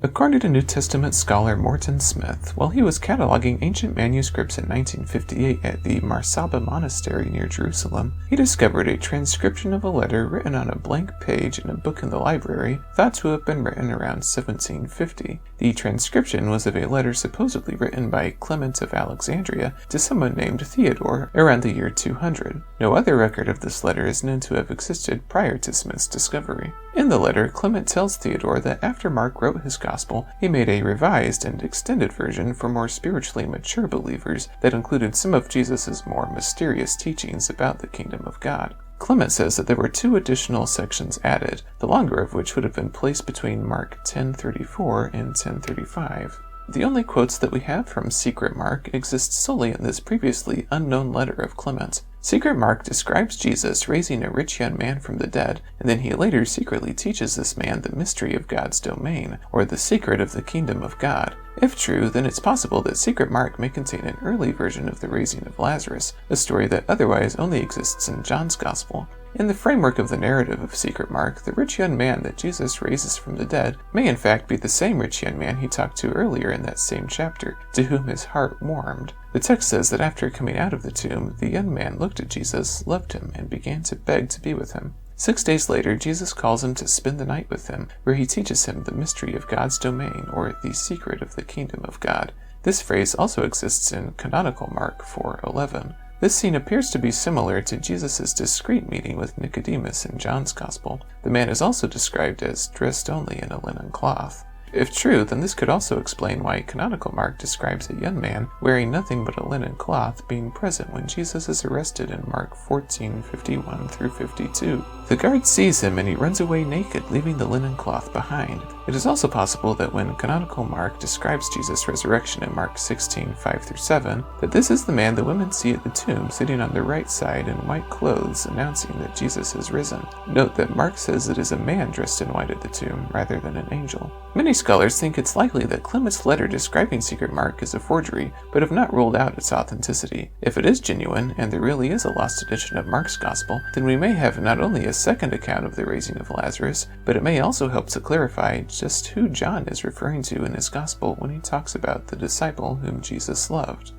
According to New Testament scholar Morton Smith, while he was cataloging ancient manuscripts in 1958 at the Marsaba Monastery near Jerusalem, he discovered a transcription of a letter written on a blank page in a book in the library, thought to have been written around 1750. The transcription was of a letter supposedly written by Clement of Alexandria to someone named Theodore around the year 200. No other record of this letter is known to have existed prior to Smith's discovery. In the letter, Clement tells Theodore that after Mark wrote his gospel, he made a revised and extended version for more spiritually mature believers that included some of Jesus' more mysterious teachings about the kingdom of God. Clement says that there were 2 additional sections added, the longer of which would have been placed between Mark 10:34 and 10:35. The only quotes that we have from Secret Mark exist solely in this previously unknown letter of Clement. Secret Mark describes Jesus raising a rich young man from the dead, and then he later secretly teaches this man the mystery of God's domain, or the secret of the kingdom of God. If true, then it's possible that Secret Mark may contain an early version of the raising of Lazarus, a story that otherwise only exists in John's Gospel. In the framework of the narrative of Secret Mark, the rich young man that Jesus raises from the dead may in fact be the same rich young man he talked to earlier in that same chapter, to whom his heart warmed. The text says that after coming out of the tomb, the young man looked at Jesus, loved him, and began to beg to be with him. 6 days later, Jesus calls him to spend the night with him, where he teaches him the mystery of God's domain, or the secret of the kingdom of God. This phrase also exists in canonical Mark 4:11. This scene appears to be similar to Jesus' discreet meeting with Nicodemus in John's Gospel. The man is also described as dressed only in a linen cloth. If true, then this could also explain why canonical Mark describes a young man wearing nothing but a linen cloth being present when Jesus is arrested in Mark 14:51 through 52. The guard sees him and he runs away naked, leaving the linen cloth behind. It is also possible that when canonical Mark describes Jesus' resurrection in Mark 16:5 through 7, that this is the man the women see at the tomb sitting on the right side in white clothes, announcing that Jesus has risen. Note that Mark says it is a man dressed in white at the tomb, rather than an angel. Many scholars think it's likely that Clement's letter describing Secret Mark is a forgery, but have not ruled out its authenticity. If it is genuine, and there really is a lost edition of Mark's Gospel, then we may have not only a second account of the raising of Lazarus, but it may also help to clarify just who John is referring to in his Gospel when he talks about the disciple whom Jesus loved.